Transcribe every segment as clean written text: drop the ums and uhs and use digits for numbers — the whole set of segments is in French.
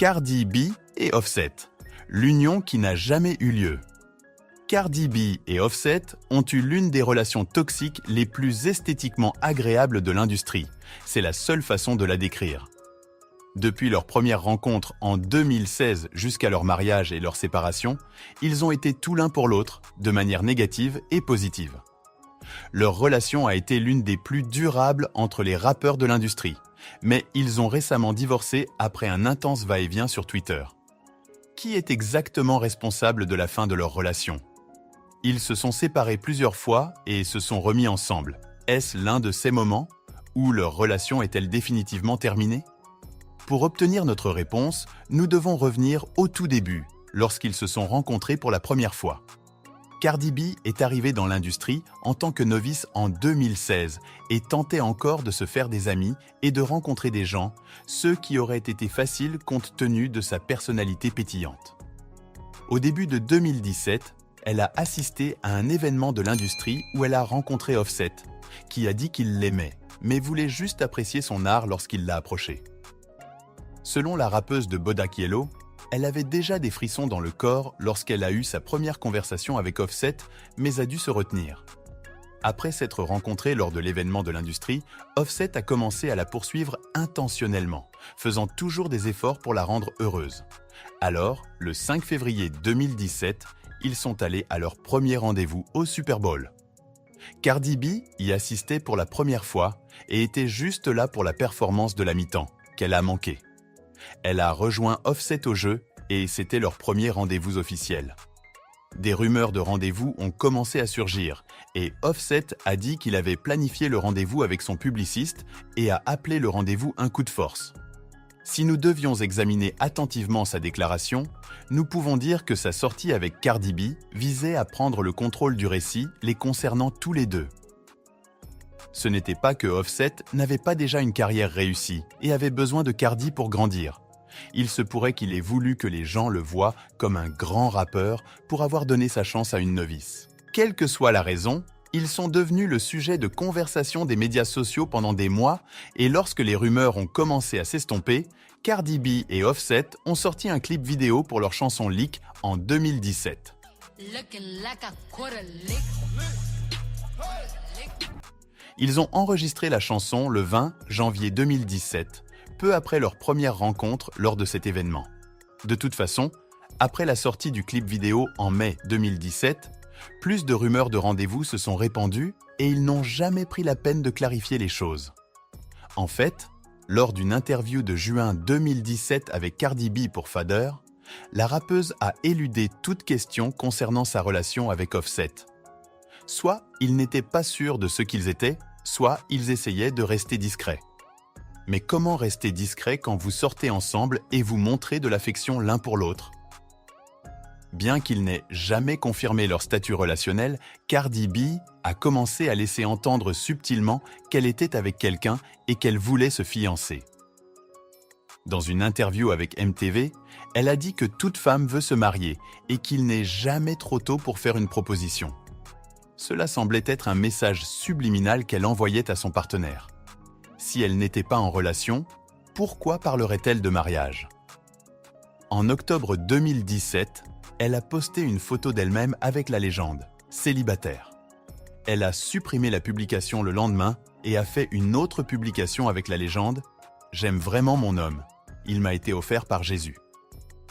Cardi B et Offset, l'union qui n'a jamais eu lieu. Cardi B et Offset ont eu l'une des relations toxiques les plus esthétiquement agréables de l'industrie. C'est la seule façon de la décrire. Depuis leur première rencontre en 2016 jusqu'à leur mariage et leur séparation, ils ont été tout l'un pour l'autre, de manière négative et positive. Leur relation a été l'une des plus durables entre les rappeurs de l'industrie, mais ils ont récemment divorcé après un intense va-et-vient sur Twitter. Qui est exactement responsable de la fin de leur relation ? Ils se sont séparés plusieurs fois et se sont remis ensemble. Est-ce l'un de ces moments où leur relation est-elle définitivement terminée ? Pour obtenir notre réponse, nous devons revenir au tout début, lorsqu'ils se sont rencontrés pour la première fois. Cardi B est arrivée dans l'industrie en tant que novice en 2016 et tentait encore de se faire des amis et de rencontrer des gens, ce qui aurait été facile compte tenu de sa personnalité pétillante. Au début de 2017, elle a assisté à un événement de l'industrie où elle a rencontré Offset, qui a dit qu'il l'aimait, mais voulait juste apprécier son art lorsqu'il l'a approché. Selon la rappeuse de Bodak Yellow, elle avait déjà des frissons dans le corps lorsqu'elle a eu sa première conversation avec Offset, mais a dû se retenir. Après s'être rencontrés lors de l'événement de l'industrie, Offset a commencé à la poursuivre intentionnellement, faisant toujours des efforts pour la rendre heureuse. Alors, le 5 février 2017, ils sont allés à leur premier rendez-vous au Super Bowl. Cardi B y assistait pour la première fois et était juste là pour la performance de la mi-temps, qu'elle a manqué. Elle a rejoint Offset au jeu et c'était leur premier rendez-vous officiel. Des rumeurs de rendez-vous ont commencé à surgir et Offset a dit qu'il avait planifié le rendez-vous avec son publiciste et a appelé le rendez-vous un coup de force. Si nous devions examiner attentivement sa déclaration, nous pouvons dire que sa sortie avec Cardi B visait à prendre le contrôle du récit les concernant tous les deux. Ce n'était pas que Offset n'avait pas déjà une carrière réussie et avait besoin de Cardi pour grandir. Il se pourrait qu'il ait voulu que les gens le voient comme un grand rappeur pour avoir donné sa chance à une novice. Quelle que soit la raison, ils sont devenus le sujet de conversation des médias sociaux pendant des mois et lorsque les rumeurs ont commencé à s'estomper, Cardi B et Offset ont sorti un clip vidéo pour leur chanson Lick en 2017. Ils ont enregistré la chanson le 20 janvier 2017, peu après leur première rencontre lors de cet événement. De toute façon, après la sortie du clip vidéo en mai 2017, plus de rumeurs de rendez-vous se sont répandues et ils n'ont jamais pris la peine de clarifier les choses. En fait, lors d'une interview de juin 2017 avec Cardi B pour Fader, la rappeuse a éludé toute question concernant sa relation avec Offset. Soit ils n'étaient pas sûrs de ce qu'ils étaient, soit ils essayaient de rester discrets. Mais comment rester discret quand vous sortez ensemble et vous montrez de l'affection l'un pour l'autre ? Bien qu'ils n'aient jamais confirmé leur statut relationnel, Cardi B a commencé à laisser entendre subtilement qu'elle était avec quelqu'un et qu'elle voulait se fiancer. Dans une interview avec MTV, elle a dit que toute femme veut se marier et qu'il n'est jamais trop tôt pour faire une proposition. Cela semblait être un message subliminal qu'elle envoyait à son partenaire. Si elle n'était pas en relation, pourquoi parlerait-elle de mariage ? En octobre 2017, elle a posté une photo d'elle-même avec la légende, célibataire. Elle a supprimé la publication le lendemain et a fait une autre publication avec la légende « J'aime vraiment mon homme, il m'a été offert par Jésus ».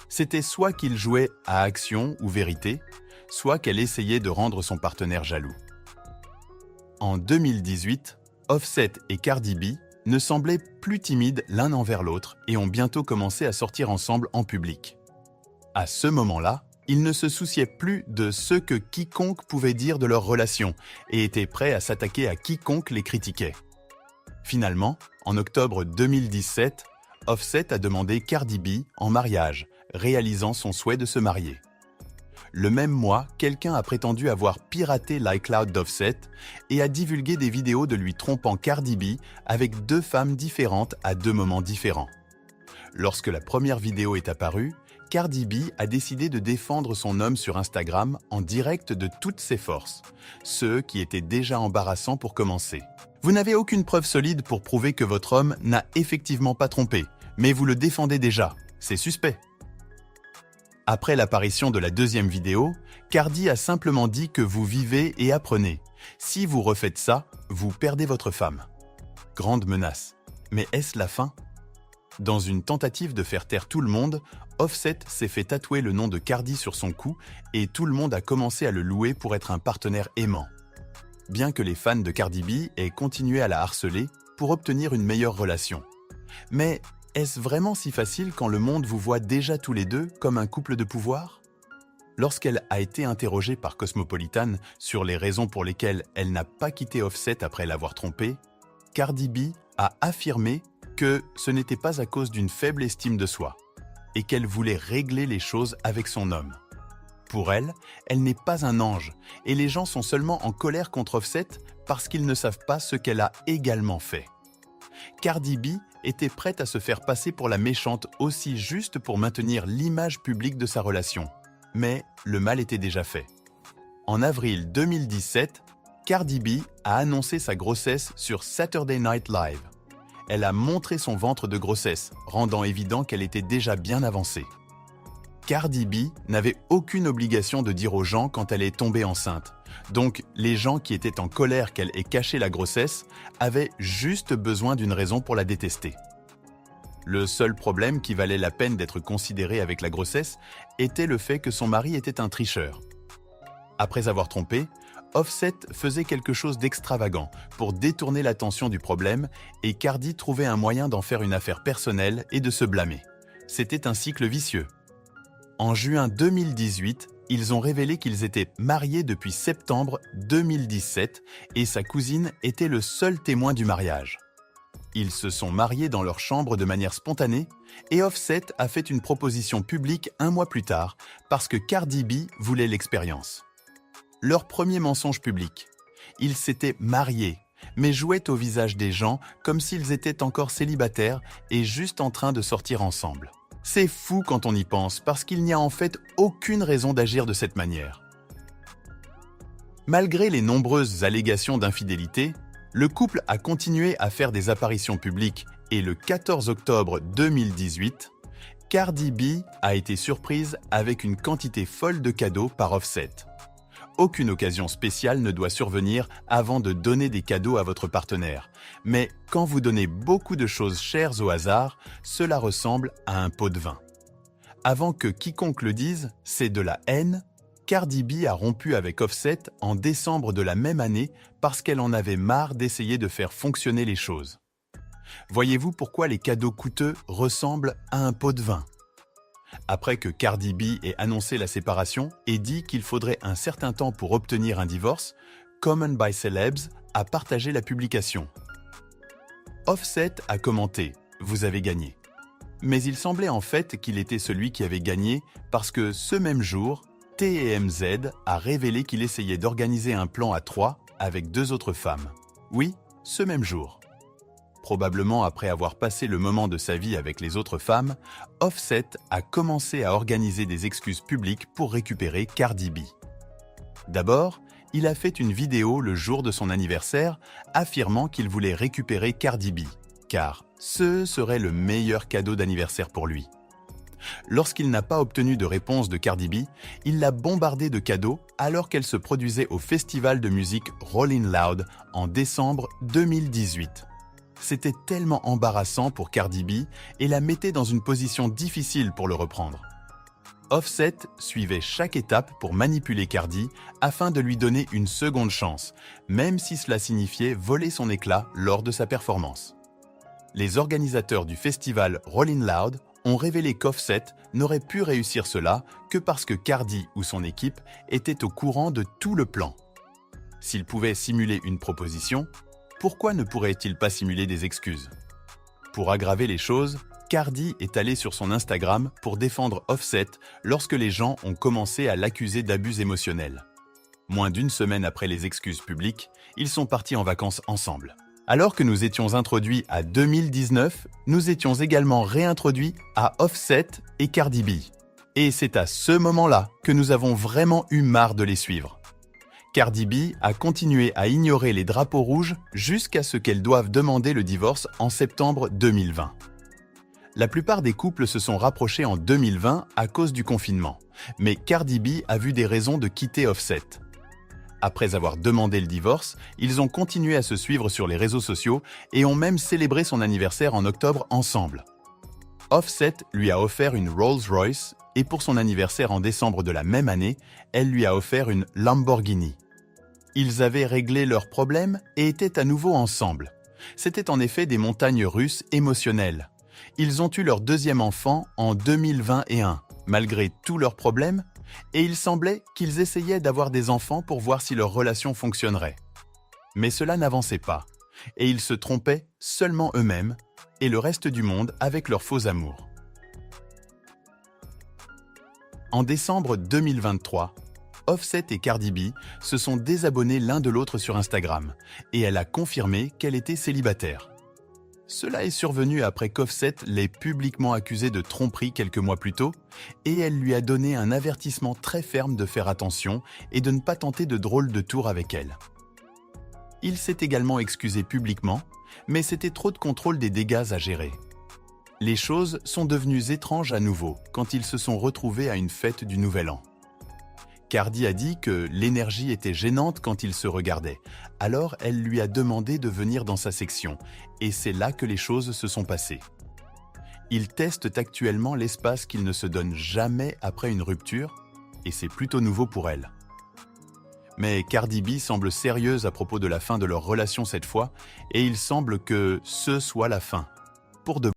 C'était soit qu'il jouait à action ou vérité, soit qu'elle essayait de rendre son partenaire jaloux. En 2018, Offset et Cardi B ne semblaient plus timides l'un envers l'autre et ont bientôt commencé à sortir ensemble en public. À ce moment-là, ils ne se souciaient plus de ce que quiconque pouvait dire de leur relation et étaient prêts à s'attaquer à quiconque les critiquait. Finalement, en octobre 2017, Offset a demandé Cardi B en mariage, réalisant son souhait de se marier. Le même mois, quelqu'un a prétendu avoir piraté l'iCloud d'Offset et a divulgué des vidéos de lui trompant Cardi B avec deux femmes différentes à deux moments différents. Lorsque la première vidéo est apparue, Cardi B a décidé de défendre son homme sur Instagram en direct de toutes ses forces, ce qui était déjà embarrassant pour commencer. Vous n'avez aucune preuve solide pour prouver que votre homme n'a effectivement pas trompé, mais vous le défendez déjà. C'est suspect. Après l'apparition de la deuxième vidéo, Cardi a simplement dit que vous vivez et apprenez. Si vous refaites ça, vous perdez votre femme. Grande menace. Mais est-ce la fin? Dans une tentative de faire taire tout le monde, Offset s'est fait tatouer le nom de Cardi sur son cou et tout le monde a commencé à le louer pour être un partenaire aimant. Bien que les fans de Cardi B aient continué à la harceler pour obtenir une meilleure relation. Mais est-ce vraiment si facile quand le monde vous voit déjà tous les deux comme un couple de pouvoir? Lorsqu'elle a été interrogée par Cosmopolitan sur les raisons pour lesquelles elle n'a pas quitté Offset après l'avoir trompé, Cardi B a affirmé que ce n'était pas à cause d'une faible estime de soi et qu'elle voulait régler les choses avec son homme. Pour elle, elle n'est pas un ange et les gens sont seulement en colère contre Offset parce qu'ils ne savent pas ce qu'elle a également fait. Cardi B était prête à se faire passer pour la méchante aussi juste pour maintenir l'image publique de sa relation. Mais le mal était déjà fait. En avril 2017, Cardi B a annoncé sa grossesse sur Saturday Night Live. Elle a montré son ventre de grossesse, rendant évident qu'elle était déjà bien avancée. Cardi B n'avait aucune obligation de dire aux gens quand elle est tombée enceinte. Donc, les gens qui étaient en colère qu'elle ait caché la grossesse avaient juste besoin d'une raison pour la détester. Le seul problème qui valait la peine d'être considéré avec la grossesse était le fait que son mari était un tricheur. Après avoir trompé, Offset faisait quelque chose d'extravagant pour détourner l'attention du problème et Cardi trouvait un moyen d'en faire une affaire personnelle et de se blâmer. C'était un cycle vicieux. En juin 2018, ils ont révélé qu'ils étaient mariés depuis septembre 2017 et sa cousine était le seul témoin du mariage. Ils se sont mariés dans leur chambre de manière spontanée et Offset a fait une proposition publique un mois plus tard parce que Cardi B voulait l'expérience. Leur premier mensonge public. Ils s'étaient mariés, mais jouaient au visage des gens comme s'ils étaient encore célibataires et juste en train de sortir ensemble. C'est fou quand on y pense parce qu'il n'y a en fait aucune raison d'agir de cette manière. Malgré les nombreuses allégations d'infidélité, le couple a continué à faire des apparitions publiques et le 14 octobre 2018, Cardi B a été surprise avec une quantité folle de cadeaux par Offset. Aucune occasion spéciale ne doit survenir avant de donner des cadeaux à votre partenaire. Mais quand vous donnez beaucoup de choses chères au hasard, cela ressemble à un pot de vin. Avant que quiconque le dise, c'est de la haine. Cardi B a rompu avec Offset en décembre de la même année parce qu'elle en avait marre d'essayer de faire fonctionner les choses. Voyez-vous pourquoi les cadeaux coûteux ressemblent à un pot de vin? Après que Cardi B ait annoncé la séparation et dit qu'il faudrait un certain temps pour obtenir un divorce, Common by Celebs a partagé la publication. Offset a commenté « Vous avez gagné ». Mais il semblait en fait qu'il était celui qui avait gagné parce que ce même jour, TMZ a révélé qu'il essayait d'organiser un plan à 3 avec 2 autres femmes. Oui, ce même jour. Probablement après avoir passé le moment de sa vie avec les autres femmes, Offset a commencé à organiser des excuses publiques pour récupérer Cardi B. D'abord, il a fait une vidéo le jour de son anniversaire affirmant qu'il voulait récupérer Cardi B, car ce serait le meilleur cadeau d'anniversaire pour lui. Lorsqu'il n'a pas obtenu de réponse de Cardi B, il l'a bombardée de cadeaux alors qu'elle se produisait au festival de musique Rollin' Loud en décembre 2018. C'était tellement embarrassant pour Cardi B et la mettait dans une position difficile pour le reprendre. Offset suivait chaque étape pour manipuler Cardi afin de lui donner une seconde chance, même si cela signifiait voler son éclat lors de sa performance. Les organisateurs du festival Rollin' Loud ont révélé qu'Offset n'aurait pu réussir cela que parce que Cardi ou son équipe étaient au courant de tout le plan. S'il pouvait simuler une proposition, pourquoi ne pourrait-il pas simuler des excuses? Pour aggraver les choses, Cardi est allé sur son Instagram pour défendre Offset lorsque les gens ont commencé à l'accuser d'abus émotionnels. Moins d'une semaine après les excuses publiques, ils sont partis en vacances ensemble. Alors que nous étions introduits à 2019, nous étions également réintroduits à Offset et Cardi B. Et c'est à ce moment-là que nous avons vraiment eu marre de les suivre. Cardi B a continué à ignorer les drapeaux rouges jusqu'à ce qu'elle doive demander le divorce en septembre 2020. La plupart des couples se sont rapprochés en 2020 à cause du confinement, mais Cardi B a vu des raisons de quitter Offset. Après avoir demandé le divorce, ils ont continué à se suivre sur les réseaux sociaux et ont même célébré son anniversaire en octobre ensemble. Offset lui a offert une Rolls-Royce et pour son anniversaire en décembre de la même année, elle lui a offert une Lamborghini. Ils avaient réglé leurs problèmes et étaient à nouveau ensemble. C'était en effet des montagnes russes émotionnelles. Ils ont eu leur deuxième enfant en 2021, malgré tous leurs problèmes, et il semblait qu'ils essayaient d'avoir des enfants pour voir si leur relation fonctionnerait. Mais cela n'avançait pas, et ils se trompaient seulement eux-mêmes et le reste du monde avec leurs faux amours. En décembre 2023, Offset et Cardi B se sont désabonnés l'un de l'autre sur Instagram, et elle a confirmé qu'elle était célibataire. Cela est survenu après qu'Offset l'ait publiquement accusée de tromperie quelques mois plus tôt, et elle lui a donné un avertissement très ferme de faire attention et de ne pas tenter de drôles de tours avec elle. Il s'est également excusé publiquement, mais c'était trop de contrôle des dégâts à gérer. Les choses sont devenues étranges à nouveau quand ils se sont retrouvés à une fête du Nouvel An. Cardi a dit que l'énergie était gênante quand ils se regardaient, alors elle lui a demandé de venir dans sa section, et c'est là que les choses se sont passées. Ils testent actuellement l'espace qu'ils ne se donnent jamais après une rupture, et c'est plutôt nouveau pour elle. Mais Cardi B semble sérieuse à propos de la fin de leur relation cette fois, et il semble que ce soit la fin, pour de